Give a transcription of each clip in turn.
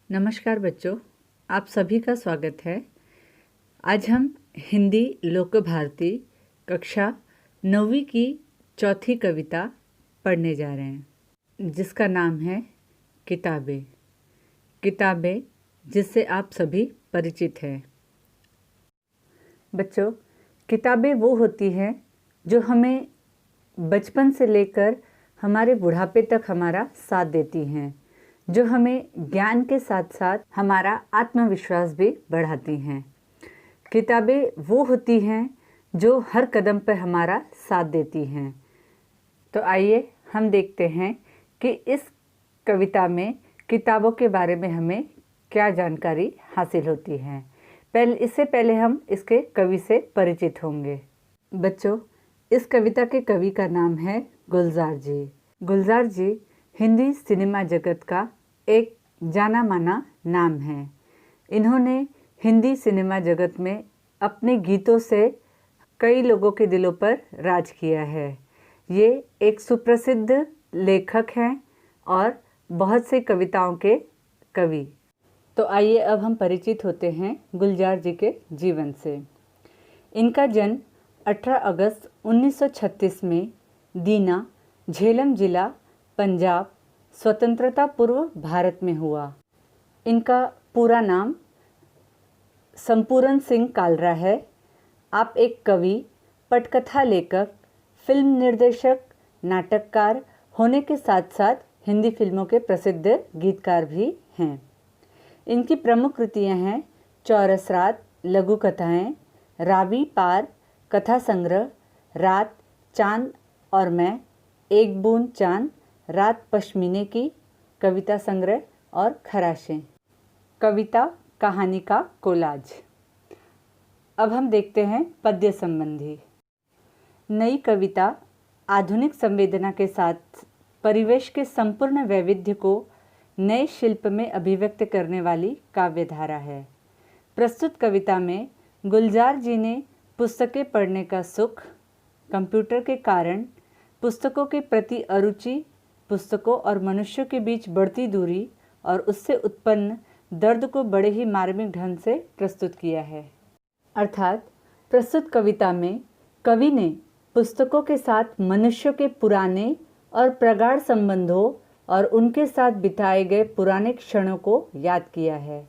नमस्कार बच्चों, आप सभी का स्वागत है। आज हम हिंदी लोक भारती कक्षा 9वीं की चौथी कविता पढ़ने जा रहे हैं, जिसका नाम है किताबें। किताबें जिससे आप सभी परिचित हैं। बच्चों, किताबें वो होती हैं जो हमें बचपन से लेकर हमारे बुढ़ापे तक हमारा साथ देती हैं, जो हमें ज्ञान के साथ साथ हमारा आत्मविश्वास भी बढ़ाती हैं। किताबें वो होती हैं जो हर कदम पर हमारा साथ देती हैं। तो आइए हम देखते हैं कि इस कविता में किताबों के बारे में हमें क्या जानकारी हासिल होती है। इससे पहले हम इसके कवि से परिचित होंगे। बच्चों, इस कविता के कवि का नाम है गुलजार जी। गुलजार जी हिंदी सिनेमा जगत का एक जाना माना नाम है। इन्होंने हिंदी सिनेमा जगत में अपने गीतों से कई लोगों के दिलों पर राज किया है। ये एक सुप्रसिद्ध लेखक हैं और बहुत से कविताओं के कवि। तो आइए अब हम परिचित होते हैं गुलजार जी के जीवन से। इनका जन्म 18 अगस्त 1936 में दीना, झेलम जिला, पंजाब, स्वतंत्रता पूर्व भारत में हुआ। इनका पूरा नाम संपूर्ण सिंह कालरा है। आप एक कवि, पटकथा लेखक, फिल्म निर्देशक, नाटककार होने के साथ साथ हिंदी फिल्मों के प्रसिद्ध गीतकार भी हैं। इनकी प्रमुख कृतियां हैं चौरस रात, लघु कथाएँ, रावी पार, कथा संग्रह, रात, चांद और मैं, एक बूंद चांद, रात पश्मीने की, कविता संग्रह और खराशें। कविता कहानी का कोलाज। अब हम देखते हैं पद्य संबंधी। नई कविता आधुनिक संवेदना के साथ परिवेश के संपूर्ण वैविध्य को नए शिल्प में अभिव्यक्त करने वाली काव्यधारा है। प्रस्तुत कविता में गुलजार जी ने पुस्तकें पढ़ने का सुख, कंप्यूटर के कारण पुस्तकों के प्रति अरुचि, पुस्तकों और मनुष्यों के बीच बढ़ती दूरी और उससे उत्पन्न दर्द को बड़े ही मार्मिक ढंग से प्रस्तुत किया है। अर्थात प्रस्तुत कविता में कवि ने पुस्तकों के साथ मनुष्यों के पुराने और प्रगाढ़ संबंधों और उनके साथ बिताए गए पुराने क्षणों को याद किया है।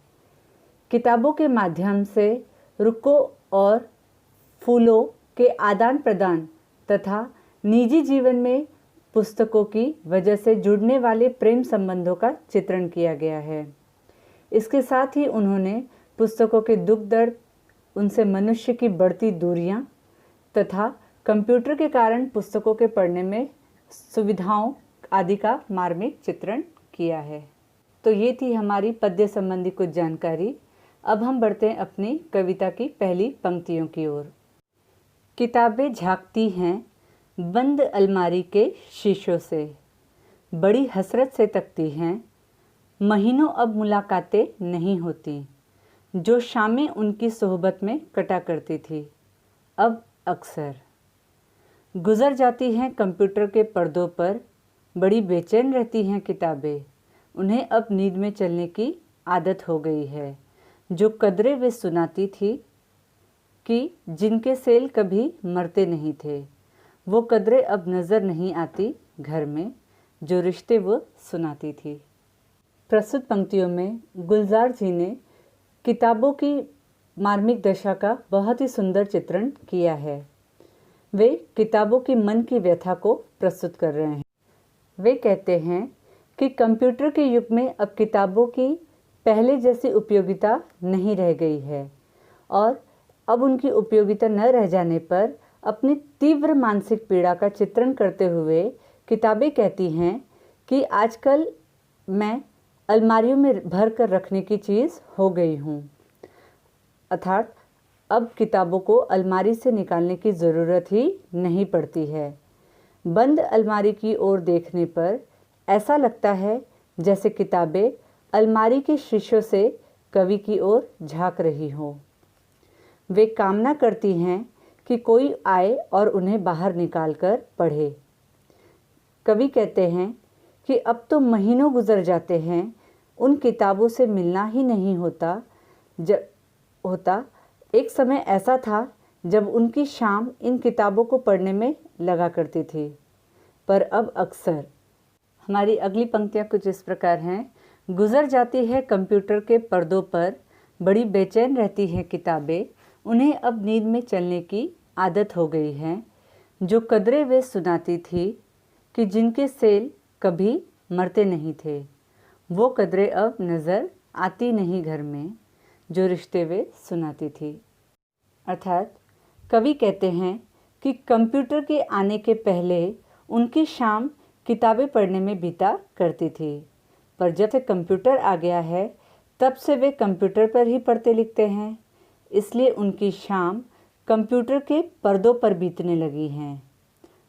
किताबों के माध्यम से रुखों और फूलों के आदान प्रदान तथा निजी जीवन में पुस्तकों की वजह से जुड़ने वाले प्रेम संबंधों का चित्रण किया गया है। इसके साथ ही उन्होंने पुस्तकों के दुख दर्द, उनसे मनुष्य की बढ़ती दूरियां तथा कंप्यूटर के कारण पुस्तकों के पढ़ने में सुविधाओं आदि का मार्मिक चित्रण किया है। तो ये थी हमारी पद्य संबंधी कुछ जानकारी। अब हम बढ़ते हैं अपनी कविता की पहली पंक्तियों की ओर। किताबें झांकती हैं बंद अलमारी के शीशों से, बड़ी हसरत से तकती हैं, महीनों अब मुलाकातें नहीं होती, जो शामें उनकी सोहबत में कटा करती थी अब अक्सर गुजर जाती हैं कंप्यूटर के पर्दों पर, बड़ी बेचैन रहती हैं किताबें, उन्हें अब नींद में चलने की आदत हो गई है। जो कदरें वे सुनाती थी कि जिनके सेल कभी मरते नहीं थे, वो कदरें अब नज़र नहीं आती घर में, जो रिश्ते वो सुनाती थी। प्रस्तुत पंक्तियों में गुलजार जी ने किताबों की मार्मिक दशा का बहुत ही सुंदर चित्रण किया है। वे किताबों की मन की व्यथा को प्रस्तुत कर रहे हैं। वे कहते हैं कि कंप्यूटर के युग में अब किताबों की पहले जैसी उपयोगिता नहीं रह गई है और अब उनकी उपयोगिता न रह जाने पर अपनी तीव्र मानसिक पीड़ा का चित्रण करते हुए किताबें कहती हैं कि आजकल मैं अलमारियों में भर कर रखने की चीज़ हो गई हूँ। अर्थात अब किताबों को अलमारी से निकालने की ज़रूरत ही नहीं पड़ती है। बंद अलमारी की ओर देखने पर ऐसा लगता है जैसे किताबें अलमारी के शीशों से कवि की ओर झांक रही हो। वे कामना करती हैं कि कोई आए और उन्हें बाहर निकाल कर पढ़े। कवि कहते हैं कि अब तो महीनों गुजर जाते हैं उन किताबों से मिलना ही नहीं होता। एक समय ऐसा था जब उनकी शाम इन किताबों को पढ़ने में लगा करती थी, पर अब अक्सर। हमारी अगली पंक्तियाँ कुछ इस प्रकार हैं। गुजर जाती है कंप्यूटर के पर्दों पर, बड़ी बेचैन रहती हैं किताबें, उन्हें अब नींद में चलने की आदत हो गई है। जो कदरें वे सुनाती थी कि जिनके सेल कभी मरते नहीं थे, वो कदरें अब नज़र आती नहीं घर में, जो रिश्ते वे सुनाती थी। अर्थात कवि कहते हैं कि कंप्यूटर के आने के पहले उनकी शाम किताबें पढ़ने में बीता करती थी, पर जब से कंप्यूटर आ गया है तब से वे कंप्यूटर पर ही पढ़ते लिखते हैं, इसलिए उनकी शाम कंप्यूटर के पर्दों पर बीतने लगी हैं।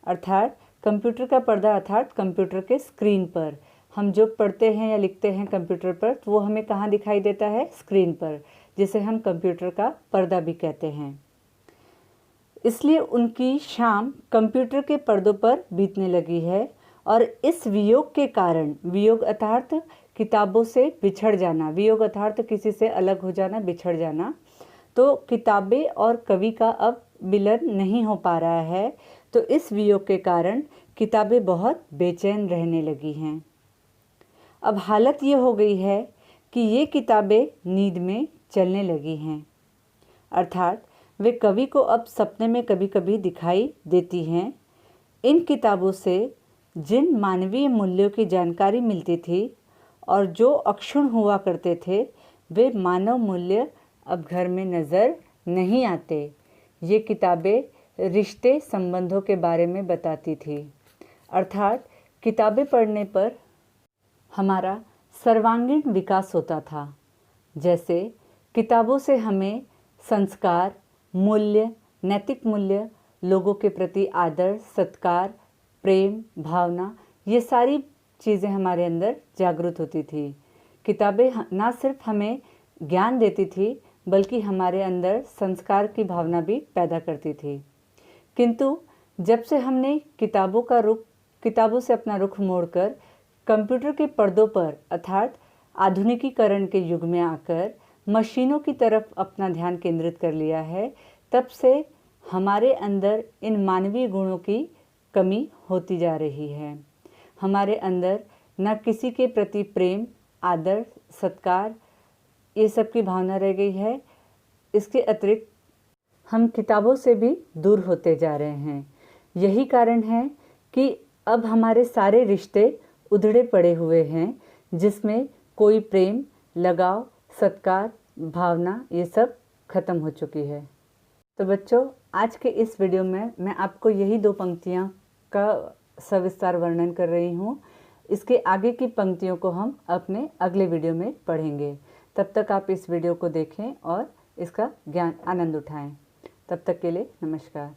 अर्थात कंप्यूटर का पर्दा अर्थात कंप्यूटर के स्क्रीन पर। हम जो पढ़ते हैं या लिखते हैं कंप्यूटर पर, तो वो हमें कहाँ दिखाई देता है? स्क्रीन पर, जिसे हम कंप्यूटर का पर्दा भी कहते हैं। इसलिए उनकी शाम कंप्यूटर के पर्दों पर बीतने लगी है और इस वियोग के कारण, वियोग अर्थात किताबों से बिछड़ जाना, वियोग अर्थात किसी से अलग हो जाना, बिछड़ जाना, तो किताबें और कवि का अब मिलन नहीं हो पा रहा है, तो इस वियोग के कारण किताबें बहुत बेचैन रहने लगी हैं। अब हालत ये हो गई है कि ये किताबें नींद में चलने लगी हैं, अर्थात वे कवि को अब सपने में कभी कभी दिखाई देती हैं। इन किताबों से जिन मानवीय मूल्यों की जानकारी मिलती थी और जो अक्षुण्ण हुआ करते थे, वे मानव मूल्य अब घर में नज़र नहीं आते। ये किताबें रिश्ते संबंधों के बारे में बताती थी, अर्थात किताबें पढ़ने पर हमारा सर्वांगीण विकास होता था। जैसे किताबों से हमें संस्कार, मूल्य, नैतिक मूल्य, लोगों के प्रति आदर, सत्कार, प्रेम, भावना, ये सारी चीज़ें हमारे अंदर जागृत होती थी। किताबें ना सिर्फ हमें ज्ञान देती थी, बल्कि हमारे अंदर संस्कार की भावना भी पैदा करती थी। किंतु जब से हमने किताबों से अपना रुख मोड़कर कंप्यूटर के पर्दों पर अर्थात आधुनिकीकरण के युग में आकर मशीनों की तरफ अपना ध्यान केंद्रित कर लिया है, तब से हमारे अंदर इन मानवीय गुणों की कमी होती जा रही है। हमारे अंदर न किसी के प्रति प्रेम, आदर, सत्कार, ये सब की भावना रह गई है। इसके अतिरिक्त हम किताबों से भी दूर होते जा रहे हैं। यही कारण है कि अब हमारे सारे रिश्ते उधड़े पड़े हुए हैं, जिसमें कोई प्रेम, लगाव, सत्कार, भावना, ये सब खत्म हो चुकी है। तो बच्चों, आज के इस वीडियो में मैं आपको यही 2 पंक्तियाँ का सविस्तार वर्णन कर रही हूँ। इसके आगे की पंक्तियों को हम अपने अगले वीडियो में पढ़ेंगे। तब तक आप इस वीडियो को देखें और इसका आनंद उठाएं। तब तक के लिए नमस्कार।